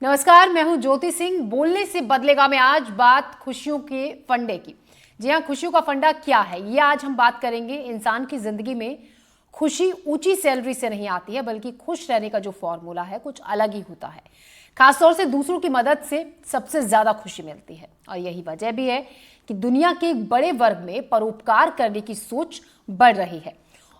नमस्कार, मैं हूं ज्योति सिंह। बोलने से बदलेगा में आज बात खुशियों के फंडे की। जी हाँ, खुशियों का फंडा क्या है ये आज हम बात करेंगे। इंसान की जिंदगी में खुशी ऊंची सैलरी से नहीं आती है, बल्कि खुश रहने का जो फॉर्मूला है कुछ अलग ही होता है। खासतौर से दूसरों की मदद से सबसे ज्यादा खुशी मिलती है, और यही वजह भी है कि दुनिया के एक बड़े वर्ग में परोपकार करने की सोच बढ़ रही है।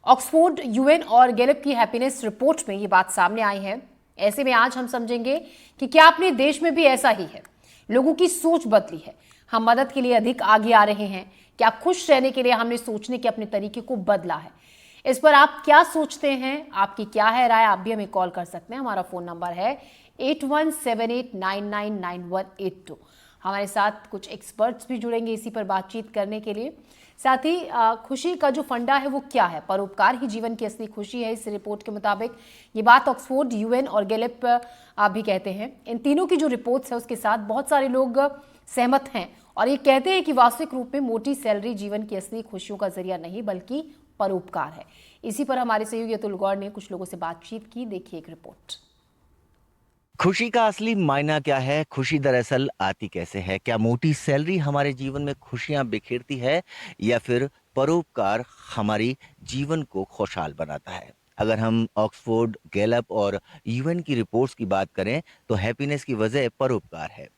ऑक्सफोर्ड, यूएन और गैलप की हैप्पीनेस रिपोर्ट में ये बात सामने आई है। ऐसे में आज हम समझेंगे कि क्या अपने देश में भी ऐसा ही है, लोगों की सोच बदली है, हम मदद के लिए अधिक आगे आ रहे हैं, क्या खुश रहने के लिए हमने सोचने के अपने तरीके को बदला है। इस पर आप क्या सोचते हैं, आपकी क्या है राय? आप भी हमें कॉल कर सकते हैं। हमारा फोन नंबर है 8178999182। हमारे साथ कुछ एक्सपर्ट्स भी जुड़ेंगे इसी पर बातचीत करने के लिए। साथ ही खुशी का जो फंडा है वो क्या है, परोपकार ही जीवन की असली खुशी है इस रिपोर्ट के मुताबिक। ये बात ऑक्सफोर्ड, यूएन और गैलप आप भी कहते हैं। इन तीनों की जो रिपोर्ट्स है उसके साथ बहुत सारे लोग सहमत हैं और ये कहते हैं कि वास्तविक रूप में मोटी सैलरी जीवन की असली खुशियों का जरिया नहीं बल्कि परोपकार है। इसी पर हमारे सहयोगी अतुल गौड़ ने कुछ लोगों से बातचीत की। देखिए एक रिपोर्ट। खुशी का असली मायना क्या है? खुशी दरअसल आती कैसे है? क्या मोटी सैलरी हमारे जीवन में खुशियां बिखेरती है या फिर परोपकार हमारी जीवन को खुशहाल बनाता है? अगर हम ऑक्सफोर्ड, गैलप और यूएन की रिपोर्ट्स की बात करें तो हैप्पीनेस की वजह परोपकार है।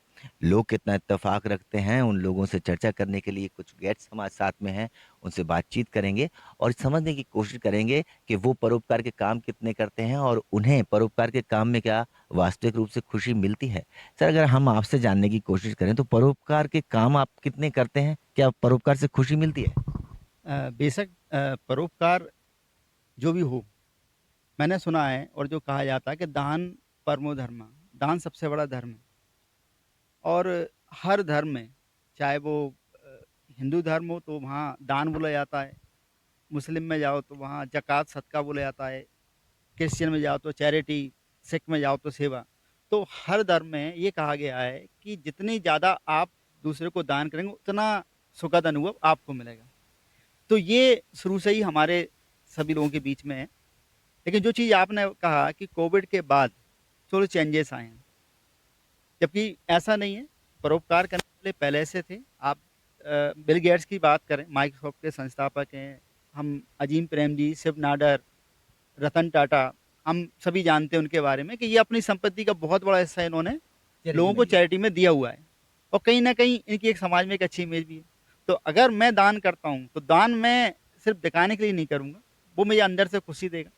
लोग कितना इत्तेफाक रखते हैं, उन लोगों से चर्चा करने के लिए कुछ गेस्ट्स हमारे साथ में हैं। उनसे बातचीत करेंगे और समझने की कोशिश करेंगे कि वो परोपकार के काम कितने करते हैं और उन्हें परोपकार के काम में क्या वास्तविक रूप से खुशी मिलती है। सर, अगर हम आपसे जानने की कोशिश करें तो परोपकार के काम आप कितने करते हैं? क्या परोपकार से खुशी मिलती है? बेशक परोपकार जो भी हो, मैंने सुना है और जो कहा जाता है कि दान परमो धर्म, दान सबसे बड़ा धर्म है। और हर धर्म में, चाहे वो हिंदू धर्म हो तो वहाँ दान बोला जाता है, मुस्लिम में जाओ तो वहाँ ज़कात सदका बोला जाता है, क्रिश्चियन में जाओ तो चैरिटी, सिख में जाओ तो सेवा। तो हर धर्म में ये कहा गया है कि जितनी ज़्यादा आप दूसरे को दान करेंगे उतना सुखद अनुभव आपको मिलेगा। तो ये शुरू से ही हमारे सभी लोगों के बीच में है। लेकिन जो चीज़ आपने कहा कि कोविड के बाद थोड़े चेंजेस आए हैं, जबकि ऐसा नहीं है, परोपकार करने वाले पहले से थे। आप बिल गेट्स की बात करें, माइक्रोसॉफ्ट के संस्थापक हैं, हम अजीम प्रेम जी, शिव नाडर, रतन टाटा, हम सभी जानते हैं उनके बारे में कि ये अपनी संपत्ति का बहुत बड़ा हिस्सा इन्होंने लोगों को चैरिटी में दिया हुआ है। और कहीं न कहीं इनकी एक समाज में एक अच्छी इमेज भी है। तो अगर मैं दान करता हूँ, तो दान मैं सिर्फ़ दिखाने के लिए नहीं करूँगा, वो मुझे अंदर से खुशी देगा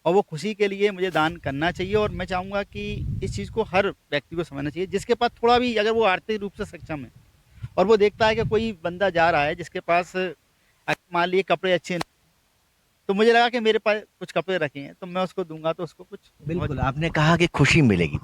और वो खुशी के लिए मुझे दान करना चाहिए। और मैं चाहूँगा कि इस चीज़ को हर व्यक्ति को समझना चाहिए, जिसके पास थोड़ा भी, अगर वो आर्थिक रूप से सक्षम है और वो देखता है कि कोई बंदा जा रहा है जिसके पास मान लीजिए कपड़े अच्छे नहीं, तो मुझे लगा कि मेरे पास कुछ कपड़े रखे हैं, तो मैं उसको दूँगा तो उसको कुछ बहुत। बिल्कुल, आपने कहा कि खुशी मिलेगी।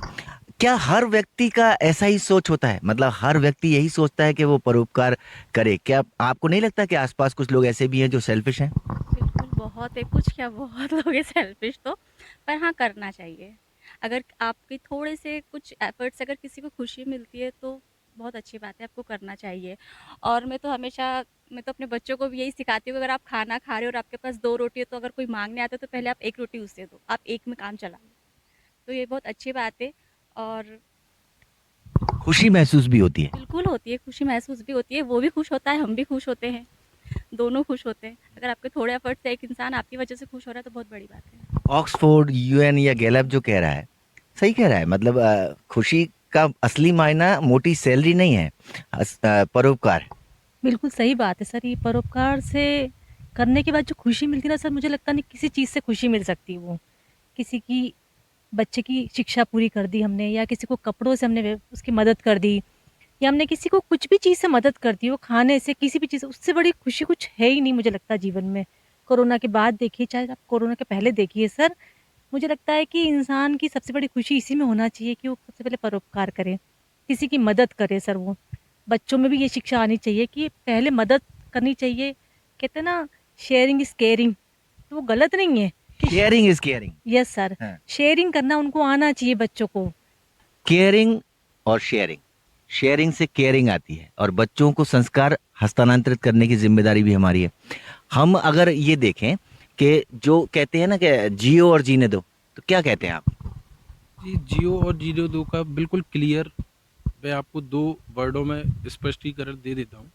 क्या हर व्यक्ति का ऐसा ही सोच होता है? मतलब हर व्यक्ति यही सोचता है कि वो परोपकार करे? क्या आपको नहीं लगता कि आसपास कुछ लोग ऐसे भी हैं जो सेल्फिश हैं? बिल्कुल, बहुत है, कुछ क्या बहुत लोग हैं सेल्फ़िश तो, पर हाँ, करना चाहिए। अगर आपके थोड़े से कुछ एफ़र्ट से अगर किसी को खुशी मिलती है तो बहुत अच्छी बात है, आपको करना चाहिए। और मैं तो अपने बच्चों को भी यही सिखाती हूँ कि अगर आप खाना खा रहे हो और आपके पास 2 रोटी है, तो अगर कोई माँगने आता है तो पहले आप 1 रोटी उसे दो, आप 1 में काम चला लो। तो ये बहुत अच्छी बात है। और खुशी महसूस भी होती है। बिल्कुल होती है, खुशी महसूस भी होती है, वो भी खुश होता है, हम भी खुश होते हैं, दोनों खुश होते हैं। अगर आपके थोड़े एफ़र्ट से एक इंसान आपकी वजह से खुश हो रहा है तो बहुत बड़ी बात है। ऑक्सफोर्ड, यूएन या गैलप जो कह रहा है, सही कह रहा है। मतलब खुशी का असली मायना मोटी सैलरी नहीं है, परोपकार है। बिल्कुल सही बात है सर। ये परोपकार से करने के बाद जो खुशी मिलती है ना सर, मुझे लगता नहीं किसी चीज़ से खुशी मिल सकती वो। किसी की बच्चे की शिक्षा पूरी कर दी हमने, या किसी को कपड़ों से हमने उसकी मदद कर दी, या हमने किसी को कुछ भी चीज़ से मदद कर दी, वो खाने से, किसी भी चीज़ से, उससे बड़ी खुशी कुछ है ही नहीं मुझे लगता जीवन में। कोरोना के बाद देखिए, चाहे आप कोरोना के पहले देखिए सर, मुझे लगता है कि इंसान की सबसे बड़ी खुशी इसी में होना चाहिए कि वो सबसे पहले परोपकार करे, किसी की मदद करे सर। वो बच्चों में भी ये शिक्षा आनी चाहिए कि पहले मदद करनी चाहिए। कहते हैं ना, शेयरिंग इज़ केयरिंग, तो वो गलत नहीं है कि sharing is caring. Yes sir, हाँ। शेयरिंग करना उनको आना चाहिए बच्चों को। केयरिंग और शेयरिंग, शेयरिंग से केयरिंग आती है और बच्चों को संस्कार हस्तांतरित करने की जिम्मेदारी भी हमारी है। हम अगर ये देखें कि जो कहते हैं ना कि जियो और जीने दो, तो क्या कहते हैं आप? जी, जियो और जीरो 2 का बिल्कुल क्लियर मैं आपको 2 वर्डों में स्पष्टीकरण दे देता हूँ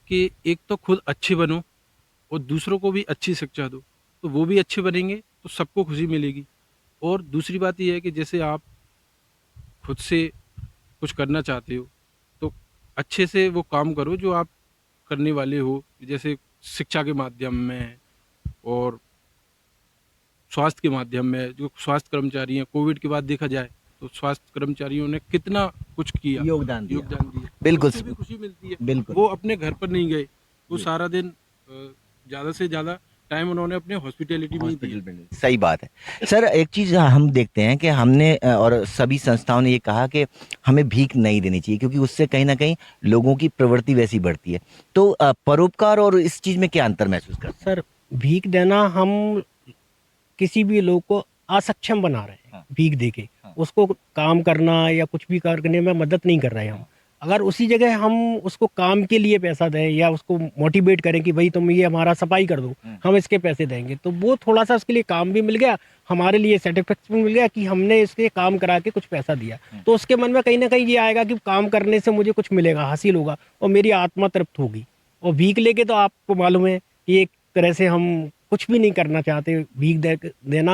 कि एक तो खुद अच्छे बनो और दूसरों को भी अच्छी शिक्षा दो, तो वो भी अच्छे बनेंगे तो सबको खुशी मिलेगी। और दूसरी बात ये है कि जैसे आप खुद से कुछ करना चाहते हो, तो अच्छे से वो काम करो जो आप करने वाले हो, जैसे शिक्षा के माध्यम में और स्वास्थ्य के माध्यम में। जो स्वास्थ्य कर्मचारी हैं, कोविड के बाद देखा जाए तो स्वास्थ्य कर्मचारियों ने कितना कुछ किया, योगदान दिया। योगदान दिया, बिल्कुल उससे भी खुशी मिलती है। बिल्कुल वो अपने घर पर नहीं गए, वो जी। सारा दिन ज़्यादा से ज़्यादा टाइम उन्होंने अपने हॉस्पिटैलिटी में ही दिया। हॉस्पिटल में सही बात है सर। एक चीज हम देखते हैं कि हमने और सभी संस्थाओं ने ये कहा कि हमें भीख नहीं देनी चाहिए, क्योंकि उससे कहीं ना कहीं लोगों की प्रवृत्ति वैसी बढ़ती है। तो परोपकार और इस चीज में क्या अंतर महसूस करते सर, भीख देना हम किसी भी लोग को असक्षम बना रहे हैं। हाँ। भीख देके हाँ। उसको काम करना या कुछ भी करने में मदद नहीं कर रहे हैं हम। अगर उसी जगह हम उसको काम के लिए पैसा दें या उसको मोटिवेट करें कि भाई तुम ये हमारा सफाई कर दो, हम इसके पैसे देंगे, तो वो थोड़ा सा उसके लिए काम भी मिल गया, हमारे लिए सेटिस्फेक्शन मिल गया कि हमने इसके काम करा के कुछ पैसा दिया। तो उसके मन में कहीं ना कहीं ये आएगा कि काम करने से मुझे कुछ मिलेगा, हासिल होगा और मेरी आत्मा तृप्त होगी। और भीख लेके तो आपको मालूम है कि एक तरह से हम कुछ भी नहीं करना चाहते। भीख देना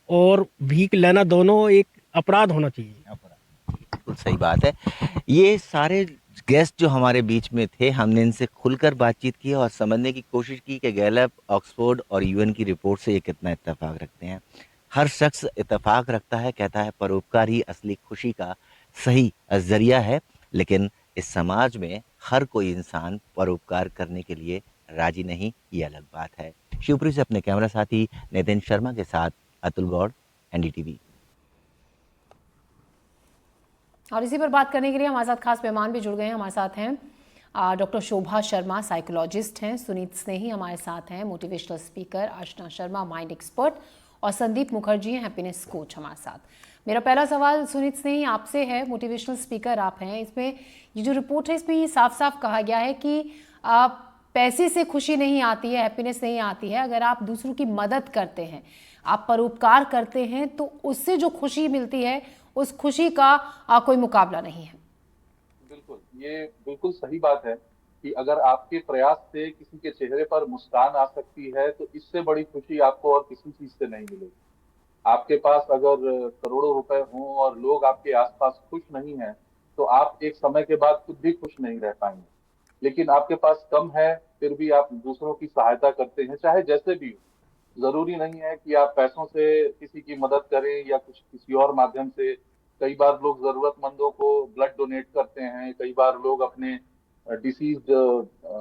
और भीख लेना दोनों एक अपराध होना चाहिए। बिल्कुल सही बात है। ये सारे गेस्ट जो हमारे बीच में थे, हमने इनसे खुलकर बातचीत की और समझने की कोशिश की कि गैलप, ऑक्सफोर्ड और यूएन की रिपोर्ट से ये कितना इत्तेफाक रखते हैं। हर शख्स इत्तेफाक रखता है, कहता है परोपकार ही असली खुशी का सही जरिया है। लेकिन इस समाज में हर कोई इंसान परोपकार करने के लिए राजी नहीं, ये अलग बात है। शिवपुरी से अपने कैमरा साथी नितिन शर्मा के साथ अतुल गौड़, एनडीटीवी। और इसी पर बात करने के लिए हमारे साथ खास मेहमान भी जुड़ गए हैं। हमारे साथ हैं डॉक्टर शोभा शर्मा, साइकोलॉजिस्ट हैं, सुनीत स्नेही हमारे साथ हैं, motivational speaker, Archana Sharma, mind expert, और संदीप मुखर्जी हैं, हैप्पीनेस कोच हमारे साथ। मेरा पहला सवाल सुनीत स्नेही आपसे है, मोटिवेशनल स्पीकर आप हैं। इसमें ये जो रिपोर्ट है इसमें ये साफ साफ कहा गया है कि पैसे से खुशी नहीं आती है, हैप्पीनेस नहीं आती है। अगर आप दूसरों की मदद करते हैं, आप परोपकार करते हैं, तो उससे जो खुशी मिलती है उस खुशी का कोई मुकाबला नहीं है। बिल्कुल, ये बिल्कुल सही बात है कि अगर आपके प्रयास से किसी के चेहरे पर मुस्कान आ सकती है तो इससे बड़ी खुशी आपको और किसी चीज से नहीं मिलेगी। आपके पास अगर करोड़ों रुपए हों और लोग आपके आसपास खुश नहीं हैं, तो आप एक समय के बाद खुद भी खुश नहीं रह पाएंगे। लेकिन आपके पास कम है, फिर भी आप दूसरों की सहायता करते हैं, चाहे जैसे भी हो। जरूरी नहीं है कि आप पैसों से किसी की मदद करें या कुछ किसी और माध्यम से। कई बार लोग जरूरतमंदों को ब्लड डोनेट करते हैं, कई बार लोग अपने डिसीज्ड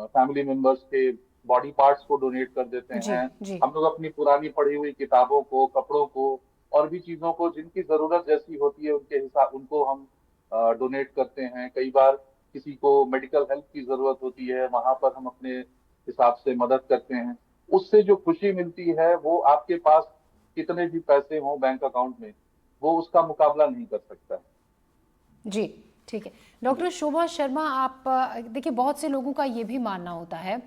फैमिली मेंबर्स के बॉडी पार्ट्स को डोनेट कर देते जी, हैं। जी। हम लोग अपनी पुरानी पढ़ी हुई किताबों को, कपड़ों को और भी चीजों को जिनकी जरूरत जैसी होती है उनके हिसाब उनको हम डोनेट करते हैं। कई बार किसी को मेडिकल हेल्प की जरूरत होती है, वहां पर हम अपने हिसाब से मदद करते हैं। उससे जो खुशी मिलती है वो आपके पास कितने भी पैसे हों बैंक अकाउंट में, वो उसका मुकाबला नहीं कर सकता है। जी, ठीक है। डॉक्टर शोभा शर्मा, आप देखिए, बहुत से लोगों का ये भी मानना होता है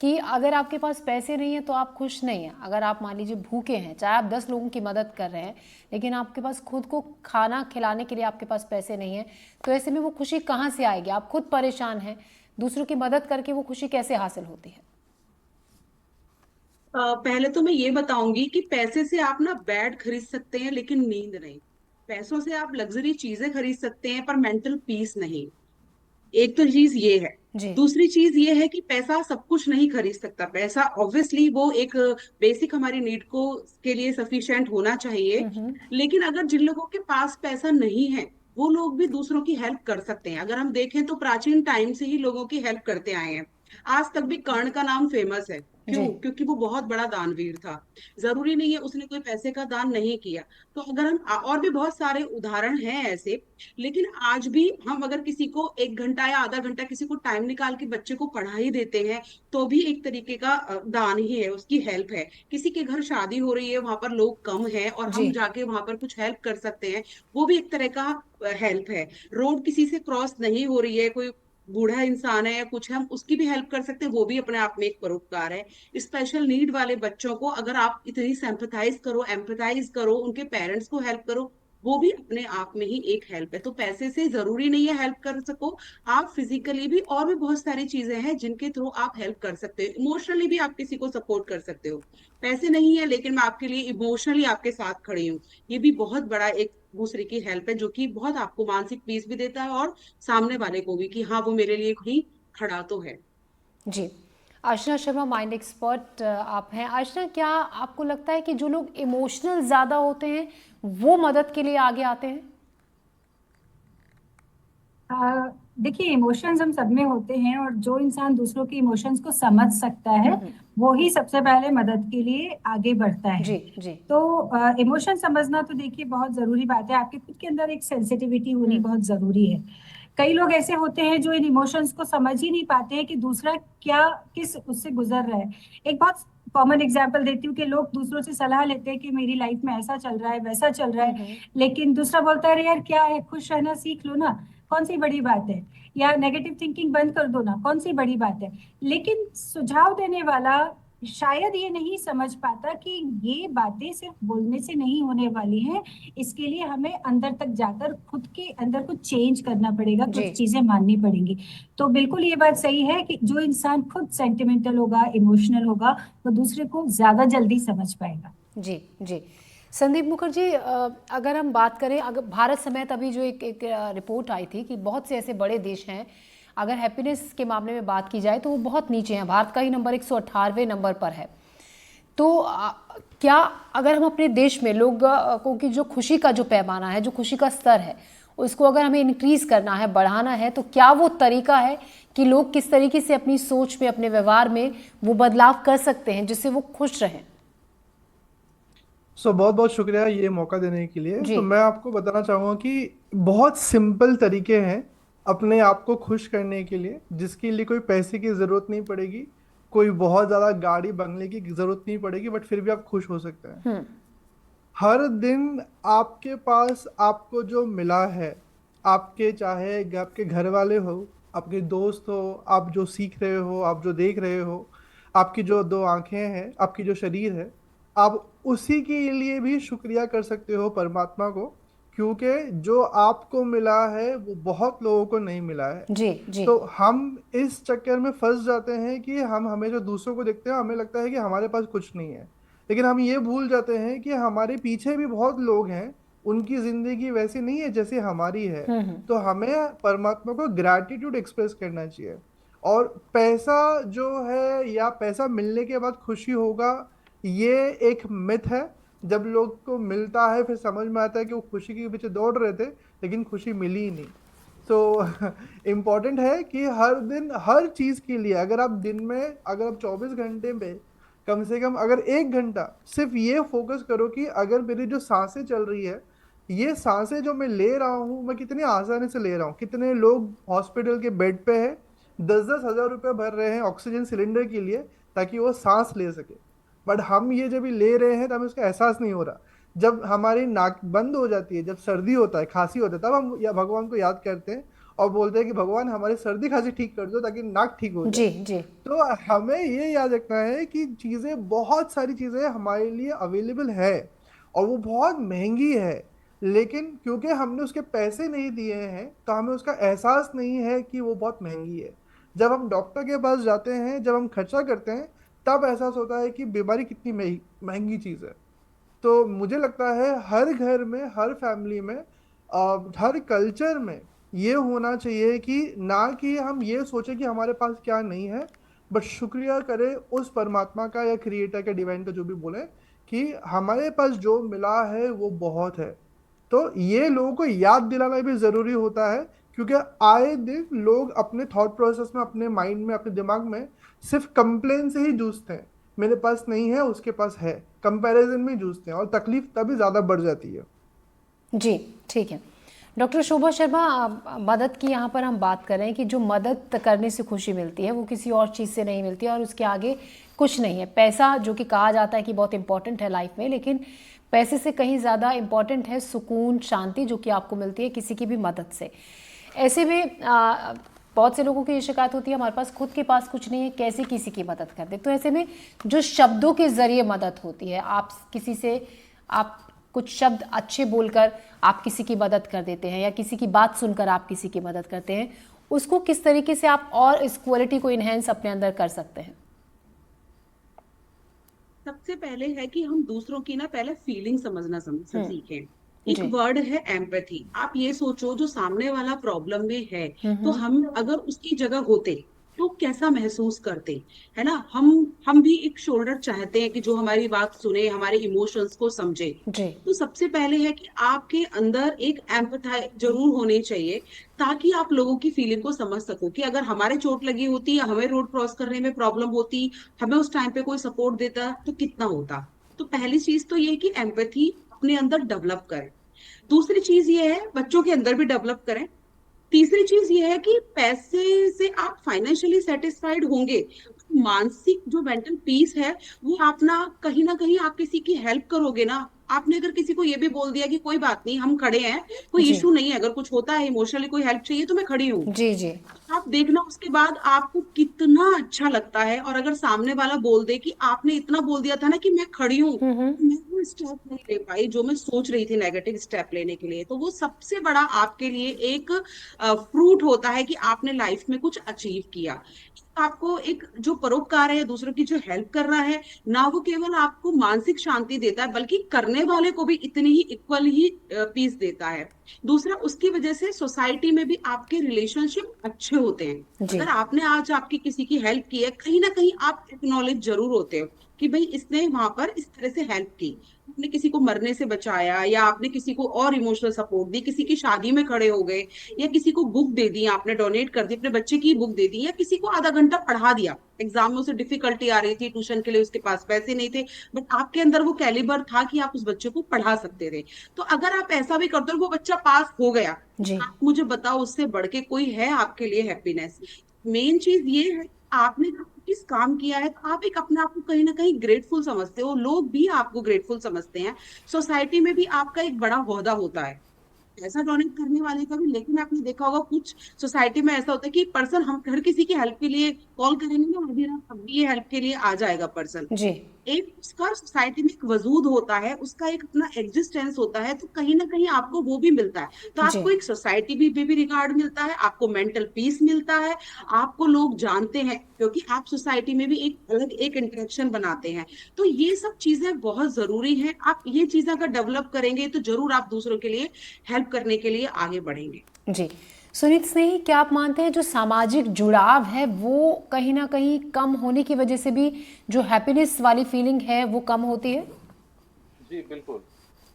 कि अगर आपके पास पैसे नहीं है तो आप खुश नहीं हैं। अगर आप मान लीजिए भूखे हैं, चाहे आप 10 लोगों की मदद कर रहे हैं, लेकिन आपके पास खुद को खाना खिलाने के लिए आपके पास पैसे नहीं है, तो ऐसे में वो खुशी कहाँ से आएगी? आप खुद परेशान हैं, दूसरों की मदद करके वो खुशी कैसे हासिल होती है? पहले तो मैं ये बताऊंगी कि पैसे से आप ना बेड खरीद सकते हैं लेकिन नींद नहीं। पैसों से आप लग्जरी चीजें खरीद सकते हैं पर मेंटल पीस नहीं। एक तो चीज ये है। जी। दूसरी चीज ये है कि पैसा सब कुछ नहीं खरीद सकता। पैसा ऑब्वियसली वो एक बेसिक हमारी नीड को के लिए सफिशिएंट होना चाहिए। लेकिन अगर जिन लोगों के पास पैसा नहीं है वो लोग भी दूसरों की हेल्प कर सकते हैं। अगर हम देखें तो प्राचीन टाइम से ही लोगों की हेल्प करते आए हैं। आज तक भी कर्ण का नाम फेमस है। क्यों? जी। क्योंकि वो बहुत बड़ा दानवीर था। जरूरी नहीं है उसने कोई पैसे का दान नहीं किया। तो अगर हम और भी बहुत सारे उदाहरण हैं ऐसे। लेकिन आज भी हम अगर किसी को 1 घंटा या आधा घंटा किसी को टाइम निकाल के बच्चे को पढ़ा ही देते हैं तो भी एक तरीके का दान ही है, उसकी हेल्प है। किसी के घर शादी हो रही है, वहां पर लोग कम हैं और जी। हम जाके वहां पर कुछ हेल्प कर सकते हैं, वो भी एक तरह का हेल्प है। रोड किसी से क्रॉस नहीं हो रही है, कोई बूढ़ा इंसान है या कुछ है, हम उसकी भी हेल्प कर सकते हैं, वो भी अपने आप में एक परोपकार है। स्पेशल नीड वाले बच्चों को अगर आप इतनी सिंपैथाइज करो, एम्पैथाइज करो, उनके पेरेंट्स को हेल्प करो, वो भी अपने आप में ही एक हेल्प है। तो पैसे से जरूरी नहीं है हेल्प कर सको, आप फिजिकली भी और भी बहुत सारी चीजें हैं जिनके थ्रू आप हेल्प कर सकते हो। इमोशनली भी आप किसी को सपोर्ट कर सकते हो। पैसे नहीं है लेकिन मैं आपके लिए इमोशनली आपके साथ खड़ी हूँ, ये भी बहुत बड़ा एक दूसरे की हेल्प है, जो कि बहुत आपको मानसिक पीस भी देता है और सामने वाले को भी कि हाँ वो मेरे लिए भी खड़ा तो है। जी, आशना शर्मा माइंड एक्सपर्ट आप हैं। आशना, क्या आपको लगता है कि जो लोग इमोशनल ज़्यादा होते हैं वो मदद के लिए आगे आते हैं? आ, देखिए, इमोशंस हम सब में होते हैं और जो इंसान दूसरों के इमोशंस को समझ सकता है वो ही सबसे पहले मदद के लिए आगे बढ़ता है। जी जी। तो इमोशन समझना तो देखिए बहुत जरूरी बात है, आपके खुद के अंदर एक सेंसिटिविटी होनी बहुत जरूरी है। कई लोग ऐसे होते हैं जो इन इमोशंस को समझ ही नहीं पाते हैं कि दूसरा क्या किस उससे गुजर रहा है। एक बहुत कॉमन एग्जांपल देती हूँ कि लोग दूसरों से सलाह लेते हैं कि मेरी लाइफ में ऐसा चल रहा है वैसा चल रहा है, लेकिन दूसरा बोलता है अरे यार क्या है, खुश रहना सीख लो ना, कौन सी बड़ी बात है, या नेगेटिव थिंकिंग बंद कर दो ना, कौन सी बड़ी बात है। लेकिन सुझाव देने वाला शायद ये नहीं समझ पाता कि ये बातें सिर्फ बोलने से नहीं होने वाली हैं, इसके लिए हमें अंदर तक जाकर खुद के अंदर कुछ चेंज करना पड़ेगा, जी। कुछ चीजें माननी पड़ेंगी। तो बिल्कुल ये बात सही है कि जो इंसान खुद सेंटिमेंटल होगा, इमोशनल होगा, वो दूसरे को ज्यादा जल्दी समझ पाएगा। जी जी। संदीप मुखर्जी, अगर हम बात करें, अगर भारत समेत अभी जो एक रिपोर्ट आई थी कि बहुत से ऐसे बड़े देश हैं, अगर हैप्पीनेस के मामले में बात की जाए तो वो बहुत नीचे हैं। भारत का ही नंबर 118वें नंबर पर है। तो क्या अगर हम अपने देश में लोगों को की जो खुशी का जो पैमाना है, जो खुशी का स्तर है, उसको अगर हमें इंक्रीज करना है, बढ़ाना है, तो क्या वो तरीका है कि लोग किस तरीके से अपनी सोच में, अपने व्यवहार में वो बदलाव कर सकते हैं जिससे वो खुश रहें? बहुत बहुत शुक्रिया ये मौका देने के लिए। जी। तो मैं आपको बताना चाहूँगा कि बहुत सिंपल तरीके हैं अपने आप को खुश करने के लिए, जिसके लिए कोई पैसे की ज़रूरत नहीं पड़ेगी, कोई बहुत ज़्यादा गाड़ी बंगले की ज़रूरत नहीं पड़ेगी, बट फिर भी आप खुश हो सकते हैं। हर दिन आपके पास आपको जो मिला है, आपके चाहे आपके घर वाले हो, आपके दोस्त हो, आप जो सीख रहे हो, आप जो देख रहे हो, आपकी जो दो आंखें हैं, आपकी जो शरीर है, आप उसी के लिए भी शुक्रिया कर सकते हो परमात्मा को, क्योंकि जो आपको मिला है वो बहुत लोगों को नहीं मिला है। जी जी। तो हम इस चक्कर में फंस जाते हैं कि हम हमेशा दूसरों को देखते हैं, हमें लगता है कि हमारे पास कुछ नहीं है, लेकिन हम ये भूल जाते हैं कि हमारे पीछे भी बहुत लोग हैं, उनकी जिंदगी वैसी नहीं है जैसी हमारी है। तो हमें परमात्मा को ग्रैटिट्यूड एक्सप्रेस करना चाहिए। और पैसा जो है या पैसा मिलने के बाद खुशी होगा, ये एक मिथ है। जब लोग को मिलता है फिर समझ में आता है कि वो खुशी के पीछे दौड़ रहे थे लेकिन खुशी मिली ही नहीं। तो इम्पॉर्टेंट है कि हर दिन हर चीज़ के लिए अगर आप दिन में अगर आप 24 घंटे में कम से कम अगर 1 घंटा सिर्फ ये फोकस करो कि अगर मेरी जो सांसें चल रही है, ये सांसें जो मैं ले रहा हूँ मैं कितनी आसानी से ले रहा हूँ। कितने लोग हॉस्पिटल के बेड पे है, 10-10 हज़ार रुपये भर रहे हैं ऑक्सीजन सिलेंडर के लिए ताकि वो सांस ले सके, बट हम ये जब भी ले रहे हैं तब हमें उसका एहसास नहीं हो रहा। जब हमारी नाक बंद हो जाती है, जब सर्दी होता है, खांसी होता है, तब हम या भगवान को याद करते हैं और बोलते हैं कि भगवान हमारी सर्दी खांसी ठीक कर दो ताकि नाक ठीक हो जाए। जी जी। तो हमें ये याद रखना है कि चीज़ें, बहुत सारी चीज़ें हमारे लिए अवेलेबल है और वो बहुत महंगी है, लेकिन क्योंकि हमने उसके पैसे नहीं दिए हैं तो हमें उसका एहसास नहीं है कि वो बहुत महंगी है। जब हम डॉक्टर के पास जाते हैं, जब हम खर्चा करते हैं, तब एहसास होता है कि बीमारी कितनी महंगी चीज़ है। तो मुझे लगता है हर घर में, हर फैमिली में, हर कल्चर में ये होना चाहिए कि ना कि हम ये सोचें कि हमारे पास क्या नहीं है, बट शुक्रिया करें उस परमात्मा का या क्रिएटर का, डिवाइन का, जो भी बोले, कि हमारे पास जो मिला है वो बहुत है। तो ये लोगों को याद दिलाना भी ज़रूरी होता है, क्योंकि आए दिन लोग अपने थॉट प्रोसेस में, अपने माइंड में, अपने दिमाग में सिर्फ कंप्लेन से ही जूझते हैं। मेरे पास नहीं है, उसके पास है, कंपैरिजन में जूझते हैं और तकलीफ तभी ज़्यादा बढ़ जाती है। जी ठीक है। डॉक्टर शोभा शर्मा, मदद की यहाँ पर हम बात कर रहे हैं कि जो मदद करने से खुशी मिलती है वो किसी और चीज़ से नहीं मिलती है और उसके आगे कुछ नहीं है। पैसा जो कि कहा जाता है कि बहुत इंपॉर्टेंट है लाइफ में, लेकिन पैसे से कहीं ज़्यादा इम्पॉर्टेंट है सुकून, शांति, जो कि आपको मिलती है किसी की भी मदद से। ऐसे में बहुत से लोगों की ये शिकायत होती है हमारे पास खुद के पास कुछ नहीं है, कैसे किसी की मदद कर दे। तो ऐसे में जो शब्दों के ज़रिए मदद होती है, आप किसी से, आप कुछ शब्द अच्छे बोलकर आप किसी की मदद कर देते हैं या किसी की बात सुनकर आप किसी की मदद करते हैं, उसको किस तरीके से आप और इस क्वालिटी को इनहेंस अपने अंदर कर सकते हैं? सबसे पहले है कि हम दूसरों की ना पहले फीलिंग समझना सीखें। एक जी। वर्ड है एम्पैथी। आप ये सोचो जो सामने वाला प्रॉब्लम में है, तो हम्म। हम अगर उसकी जगह होते तो कैसा महसूस करते, है ना। हम भी एक शोल्डर चाहते हैं कि जो हमारी बात सुने, हमारे इमोशंस को समझे। जी। तो सबसे पहले है कि आपके अंदर एक एम्पैथी जरूर होनी चाहिए, ताकि आप लोगों की फीलिंग को समझ सको कि अगर हमारे चोट लगी होती या हमें रोड क्रॉस करने में प्रॉब्लम होती, हमें उस टाइम पे कोई सपोर्ट देता तो कितना होता। तो पहली चीज तो ये कि एम्पैथी अपने अंदर डेवलप करें। दूसरी चीज ये है बच्चों के अंदर भी डेवलप करें। तीसरी चीज ये है कि पैसे से आप फाइनेंशियली सेटिस्फाइड होंगे, मानसिक जो मेंटल पीस है वो आप ना कहीं आप किसी की हेल्प करोगे ना। आपने अगर किसी को ये भी बोल दिया कि कोई बात नहीं, हम खड़े हैं, कोई जी। इशू नहीं है, अगर कुछ होता है इमोशनली कोई हेल्प चाहिए तो मैं खड़ी हूँ, जी। जी। आप देखना उसके बाद आपको कितना अच्छा लगता है। और अगर सामने वाला बोल दे कि आपने इतना बोल दिया था ना कि मैं खड़ी हूँ, मैं वो स्टेप नहीं ले पाई जो मैं सोच रही थी नेगेटिव स्टेप लेने के लिए, तो वो सबसे बड़ा आपके लिए एक फ्रूट होता है कि आपने लाइफ में कुछ अचीव किया। आपको एक जो परोपकार है, दूसरों की जो हेल्प कर रहा है ना, वो केवल आपको मानसिक शांति देता है बल्कि करने वाले को भी इतनी ही इक्वल ही पीस देता है। दूसरा, उसकी वजह से सोसाइटी में भी आपके रिलेशनशिप अच्छे होते हैं। जी। अगर आपने आज आपकी किसी की हेल्प की है, कहीं ना कहीं आप एक्नॉलेज जरूर होते हो कि भाई इसने वहां पर इस तरह से हेल्प की, आपने किसी को मरने से बचाया, या आपने किसी को और इमोशनल सपोर्ट दी, किसी की शादी में खड़े हो गए, या किसी को बुक दे दी, आपने डोनेट कर दी, अपने बच्चे की बुक दे दी, या किसी को आधा घंटा पढ़ा दिया। एग्जाम में उसे डिफिकल्टी आ रही थी, ट्यूशन के लिए उसके पास पैसे नहीं थे, बट आपके अंदर वो कैलिबर था कि आप उस बच्चे को पढ़ा सकते थे। तो अगर आप ऐसा भी करते हो, वो बच्चा पास हो गया, जी। आप मुझे बताओ उससे बढ़ के कोई है आपके लिए हैप्पीनेस। मेन चीज ये है, आपने किस काम किया है तो आप एक अपने आप को कहीं ना कहीं ग्रेटफुल समझते हो, लोग भी आपको ग्रेटफुल समझते हैं, सोसाइटी में भी आपका एक बड़ा ओहदा होता है ऐसा डोनेट करने वाले का भी। लेकिन आपने देखा होगा कुछ सोसाइटी में ऐसा होता है कि पर्सन, हम हर किसी की हेल्प के लिए कॉल करेंगे ना आधी रात, तब भी ये हेल्प के लिए आ जाएगा पर्सन। जी। एक उसका सोसाइटी में एक वजूद होता है, उसका एक अपना एग्जिस्टेंस होता है, तो कहीं ना कहीं आपको वो भी मिलता है। तो जी। आपको एक सोसाइटी भी रिगार्ड मिलता है, आपको मेंटल पीस मिलता है, आपको लोग जानते हैं क्योंकि आप सोसाइटी में भी एक अलग एक इंटरेक्शन बनाते हैं। तो ये सब चीजें बहुत जरूरी हैं। आप ये चीजें अगर डेवलप करेंगे तो जरूर आप दूसरों के लिए हेल्प करने के लिए आगे बढ़ेंगे। जी। सुनीत स्नेही, क्या आप मानते हैं जो सामाजिक जुड़ाव है वो कहीं ना कहीं कम होने की वजह से भी जो हैप्पीनेस वाली फीलिंग है वो कम होती है? जी बिल्कुल।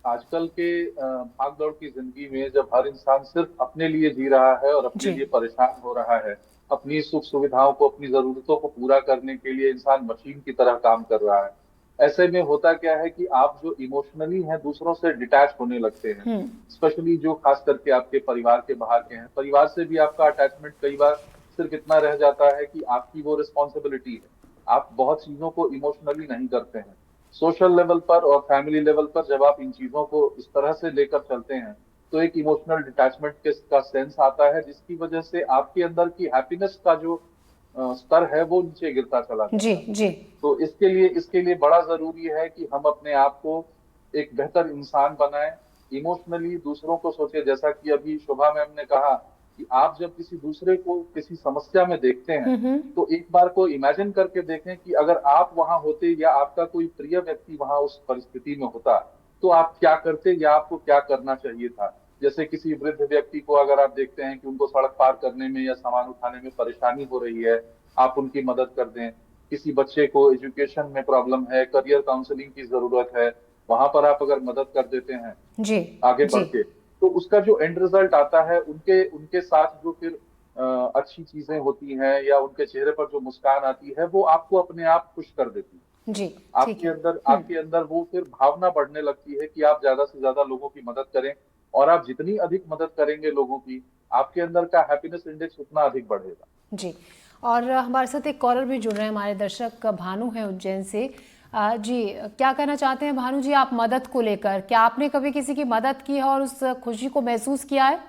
आजकल के भाग दौड़ की जिंदगी में जब हर इंसान सिर्फ अपने लिए जी रहा है और अपने जी। लिए परेशान हो रहा है, अपनी सुख सुविधाओं को, अपनी जरूरतों को पूरा करने के लिए इंसान मशीन की तरह काम कर रहा है। ऐसे में होता क्या है कि आप जो इमोशनली हैं दूसरों से डिटैच होने लगते हैं, स्पेशली जो खास करके आपके परिवार के बाहर के हैं। परिवार से भी आपका अटैचमेंट कई बार सिर्फ इतना रह जाता है कि आपकी वो रिस्पॉन्सिबिलिटी है, आप बहुत चीजों को इमोशनली नहीं करते हैं। सोशल लेवल पर और फैमिली लेवल पर जब आप इन चीजों को इस तरह से लेकर चलते हैं तो एक इमोशनल डिटैचमेंट का सेंस आता है, जिसकी वजह से आपके अंदर की हैप्पीनेस का जो स्तर है वो नीचे गिरता चला जाता जी। है। जी। तो इसके लिए बड़ा जरूरी है कि हम अपने आप को एक बेहतर इंसान बनाएं, इमोशनली दूसरों को सोचे। जैसा कि अभी शोभा मैम ने कहा कि आप जब किसी दूसरे को किसी समस्या में देखते हैं तो एक बार को इमेजिन करके देखें कि अगर आप वहां होते या आपका कोई प्रिय व्यक्ति वहां उस परिस्थिति में होता तो आप क्या करते या आपको क्या करना चाहिए था। जैसे किसी वृद्ध व्यक्ति को अगर आप देखते हैं कि उनको सड़क पार करने में या सामान उठाने में परेशानी हो रही है, आप उनकी मदद कर दें। किसी बच्चे को एजुकेशन में प्रॉब्लम है, करियर काउंसलिंग की जरूरत है, वहां पर आप अगर मदद कर देते हैं जी। आगे बढ़ जी। के, तो उसका जो एंड रिजल्ट आता है, उनके उनके साथ जो फिर अच्छी चीजें होती हैं या उनके चेहरे पर जो मुस्कान आती है वो आपको अपने आप खुश कर देती है। जी। ठीक है। आपके अंदर वो फिर भावना बढ़ने लगती है कि आप ज्यादा से ज्यादा लोगों की मदद करें, और आप जितनी अधिक मदद करेंगे लोगों की, आपके अंदर का हैप्पीनेस इंडेक्स उतना अधिक बढ़ेगा। जी। और हमारे साथ एक कॉलर भी जुड़ रहे हैं, हमारे दर्शक भानु हैं उज्जैन से। जी, क्या कहना चाहते हैं भानु जी आप मदद को लेकर? क्या आपने कभी किसी की मदद की है और उस खुशी को महसूस किया है?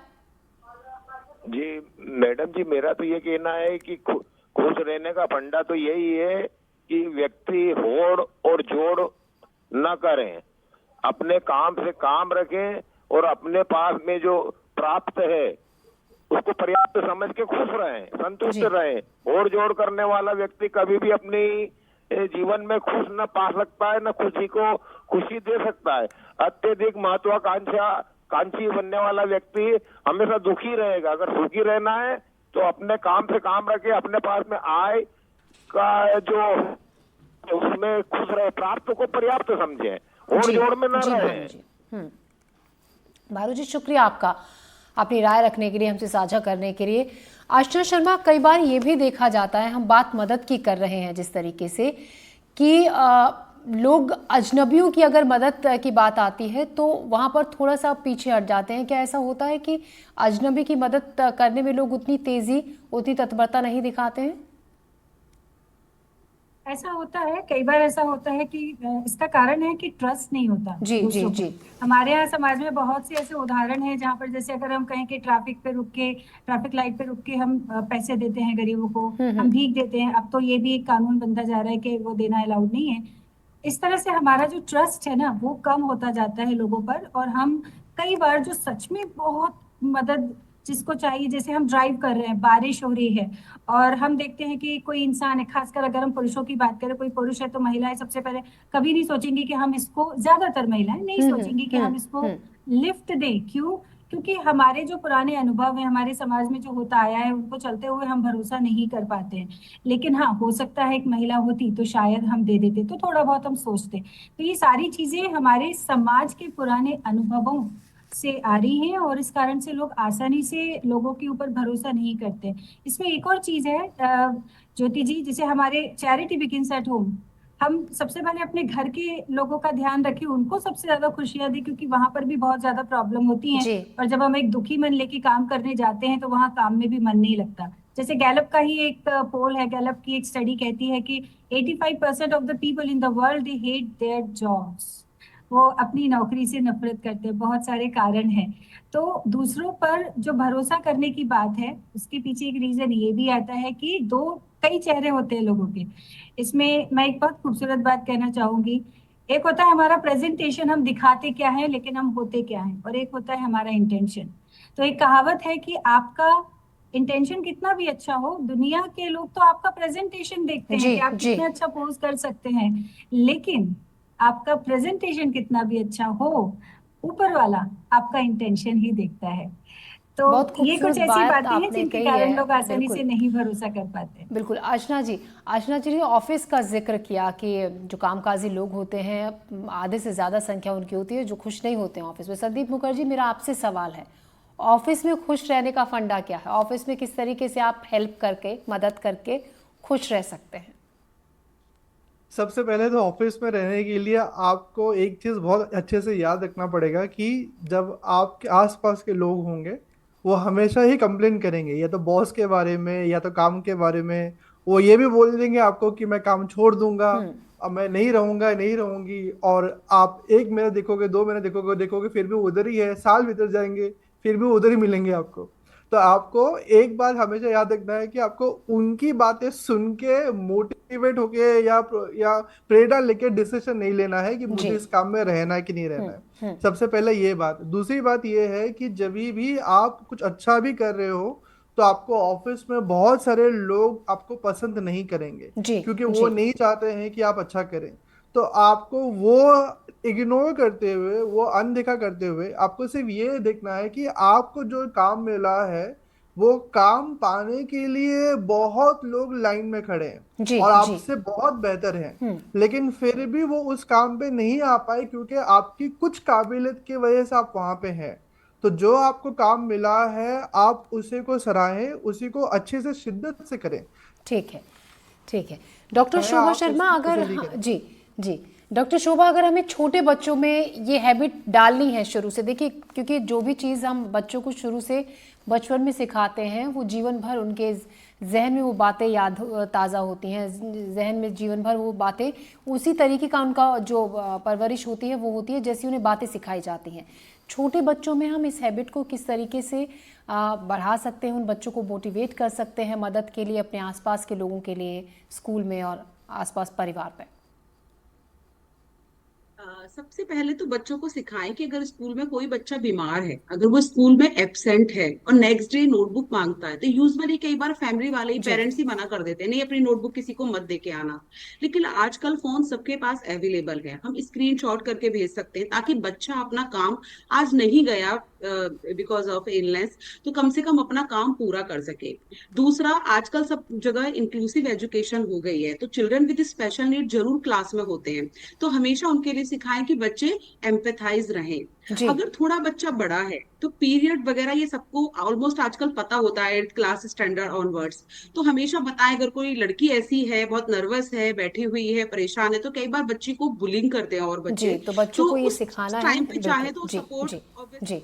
जी मैडम जी, मेरा तो ये कहना है कि खुश रहने का फंडा तो यही है कि व्यक्ति होड़ और जोड़ न करें। अपने काम से काम रखें और अपने पास में जो प्राप्त है उसको पर्याप्त समझ के खुश रहें, संतुष्ट रहें। ओढ़ जोड़ करने वाला व्यक्ति कभी भी अपनी जीवन में खुश न पा सकता है, न खुशी को खुशी दे सकता है। अत्यधिक महत्वाकांक्षी बनने वाला व्यक्ति हमेशा दुखी रहेगा। अगर सुखी रहना है तो अपने काम से काम रखे, अपने पास में आय का जो उसमें खुश रहे, प्राप्त को पर्याप्त समझे, ओढ़ जोड़ में न रहे। भारू जी, शुक्रिया आपका अपनी राय रखने के लिए, हमसे साझा करने के लिए। आशना शर्मा, कई बार ये भी देखा जाता है, हम बात मदद की कर रहे हैं जिस तरीके से कि लोग अजनबियों की अगर मदद की बात आती है तो वहाँ पर थोड़ा सा पीछे हट जाते हैं। क्या ऐसा होता है कि अजनबी की मदद करने में लोग उतनी तेजी, उतनी तत्परता नहीं दिखाते हैं? ऐसा होता है, कई बार ऐसा होता है कि इसका कारण है कि ट्रस्ट नहीं होता जी जी जी। हमारे यहाँ समाज में बहुत से ऐसे उदाहरण हैं जहाँ पर जैसे अगर हम कहें कि ट्रैफिक लाइट पे रुक के हम पैसे देते हैं गरीबों को, हम भीख देते हैं। अब तो ये भी एक कानून बनता जा रहा है कि वो देना अलाउड नहीं है। इस तरह से हमारा जो ट्रस्ट है ना वो कम होता जाता है लोगों पर, और हम कई बार जो सच में बहुत मदद जिसको चाहिए, जैसे हम ड्राइव कर रहे हैं, बारिश हो रही है और हम देखते हैं कि कोई इंसान है, खासकर अगर हम पुरुषों की बात करें, कोई पुरुष है तो महिलाएं सबसे पहले कभी नहीं सोचेंगी कि हम इसको, ज्यादातर महिलाएं नहीं सोचेंगी कि हम इसको लिफ्ट दें। क्यों? क्योंकि हमारे जो पुराने अनुभव है, हमारे समाज में जो होता आया है, उनको चलते हुए हम भरोसा नहीं कर पाते हैं। लेकिन हाँ, हो सकता है एक महिला होती तो शायद हम दे देते, तो थोड़ा बहुत हम सोचते। तो ये सारी चीजें हमारे समाज के पुराने अनुभवों से आ रही हैं और इस कारण से लोग आसानी से लोगों के ऊपर भरोसा नहीं करते। इसमें एक और चीज है ज्योति जी, जैसे हमारे चैरिटी बिगिंस एट होम, हम सबसे पहले अपने घर के लोगों का ध्यान रखें, उनको सबसे ज्यादा खुशियां दी, क्योंकि वहां पर भी बहुत ज्यादा प्रॉब्लम होती है। और जब हम एक दुखी मन लेके काम करने जाते हैं तो वहां काम में भी मन नहीं लगता। जैसे गैलप का ही एक पोल है, गैलप की एक स्टडी कहती है कि 85% of the people in the world they hate their jobs, वो अपनी नौकरी से नफरत करते हैं। बहुत सारे कारण हैं। तो दूसरों पर जो भरोसा करने की बात है, उसके पीछे एक रीजन ये भी आता है कि कई चेहरे होते हैं लोगों के। इसमें मैं एक बहुत खूबसूरत बात कहना चाहूंगी। एक होता है हमारा प्रेजेंटेशन, हम दिखाते क्या है लेकिन हम होते क्या है, और एक होता है हमारा इंटेंशन। तो एक कहावत है कि आपका इंटेंशन कितना भी अच्छा हो, दुनिया के लोग तो आपका प्रेजेंटेशन देखते हैं कि आप कितना अच्छा पोज कर सकते हैं, लेकिन आपका प्रेजेंटेशन कितना भी अच्छा हो, ऊपर वाला आपका इंटेंशन ही देखता है। तो ये कुछ ऐसी बातें हैं जिनके कारण लोग आसानी से नहीं भरोसा कर पाते। बिल्कुल। आशना जी ने ऑफिस का जिक्र किया कि जो कामकाजी लोग होते हैं, आधे से ज़्यादा संख्या उनकी होती है जो खुश नहीं होते हैं ऑफिस में। संदीप मुखर्जी, मेरा आपसे सवाल है, ऑफिस में खुश रहने का फंडा क्या है? ऑफिस में किस तरीके से आप हेल्प करके, मदद करके खुश रह सकते हैं? सबसे पहले तो ऑफिस में रहने के लिए आपको एक चीज़ बहुत अच्छे से याद रखना पड़ेगा कि जब आपके आसपास के लोग होंगे वो हमेशा ही कंप्लेन करेंगे, या तो बॉस के बारे में या तो काम के बारे में। वो ये भी बोल देंगे आपको कि मैं काम छोड़ दूंगा, अब मैं नहीं रहूंगी। और आप 1 महीना देखोगे, 2 महीने देखोगे फिर भी उधर ही है। साल बीत जाएंगे फिर भी उधर ही मिलेंगे आपको। तो आपको एक बात हमेशा याद रखना है कि आपको उनकी बातें सुन के मोटिवेट होके या प्रेरणा लेके डिसीजन नहीं लेना है कि मुझे इस काम में रहना है कि नहीं रहना है। सबसे पहले ये बात। दूसरी बात ये है कि जब भी आप कुछ अच्छा भी कर रहे हो तो आपको ऑफिस में बहुत सारे लोग आपको पसंद नहीं करेंगे, क्योंकि वो नहीं चाहते हैं कि आप अच्छा करें। तो आपको वो इग्नोर करते हुए, वो अनदेखा करते हुए, आपको सिर्फ ये देखना है कि आपको जो काम मिला है वो काम पाने के लिए बहुत लोग लाइन में खड़े हैं और आपसे बहुत बेहतर हैं, लेकिन फिर भी वो उस काम पे नहीं आ पाए क्योंकि आपकी कुछ काबिलियत की वजह से आप वहां पे हैं। तो जो आपको काम मिला है आप उसी को सराहें, उसी को अच्छे से शिद्दत से करें। ठीक है। डॉक्टर शोभा शर्मा, अगर जी डॉक्टर शोभा, अगर हमें छोटे बच्चों में ये हैबिट डालनी है शुरू से, देखिए क्योंकि जो भी चीज़ हम बच्चों को शुरू से बचपन में सिखाते हैं वो जीवन भर उनके जहन में वो बातें याद ताज़ा होती हैं, जहन में जीवन भर वो बातें, उसी तरीके का उनका जो परवरिश होती है वो होती है जैसी उन्हें बातें सिखाई जाती हैं। छोटे बच्चों में हम इस हैबिट को किस तरीके से बढ़ा सकते हैं, उन बच्चों को मोटिवेट कर सकते हैं मदद के लिए, अपने आसपास के लोगों के लिए, स्कूल में और आसपास परिवार में? सबसे पहले तो बच्चों को सिखाएं कि अगर स्कूल में कोई बच्चा बीमार है, अगर वो स्कूल में एब्सेंट है और नेक्स्ट डे नोटबुक मांगता है, तो यूजुअली कई बार फैमिली वाले ही जी पेरेंट्स ही मना कर देते हैं, नहीं अपनी नोटबुक किसी को मत दे के आना। लेकिन आजकल फोन सबके पास अवेलेबल है, हम स्क्रीनशॉट करके भेज सकते हैं ताकि बच्चा अपना काम आज नहीं गया बिकॉज ऑफ इलनेस, तो कम से कम अपना काम पूरा कर सके। दूसरा, आजकल सब जगह इंक्लूसिव एजुकेशन हो गई है, तो चिल्ड्रन विद स्पेशल नीड जरूर क्लास में होते हैं, तो हमेशा उनके लिए सिखाएं कि बच्चे एम्पैथाइज रहें। जी अगर थोड़ा बच्चा बड़ा है तो पीरियड वगैरह ये सबको ऑलमोस्ट आजकल पता होता है, 8th क्लास स्टैंडर्ड ऑनवर्ड्स, तो हमेशा बताएं अगर कोई लड़की ऐसी है बहुत नर्वस है, बैठी हुई है, परेशान है, तो कई बार बच्ची को बुलिंग करते हैं और जी बच्चे, तो बच्चों तो को ये उस सिखाना है टाइम पे चाहे बिल्कुल। तो जी सपोर्ट जी जी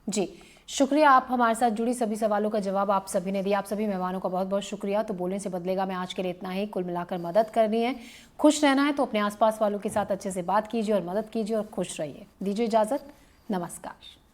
जी शुक्रिया, आप हमारे साथ जुड़ी सभी सवालों का जवाब आप सभी ने दिया। आप सभी मेहमानों का बहुत बहुत शुक्रिया। तो बोलने से बदलेगा में आज के लिए इतना ही। कुल मिलाकर मदद करनी है, खुश रहना है, तो अपने आसपास वालों के साथ अच्छे से बात कीजिए और मदद कीजिए और खुश रहिए। दीजिए इजाजत, नमस्कार।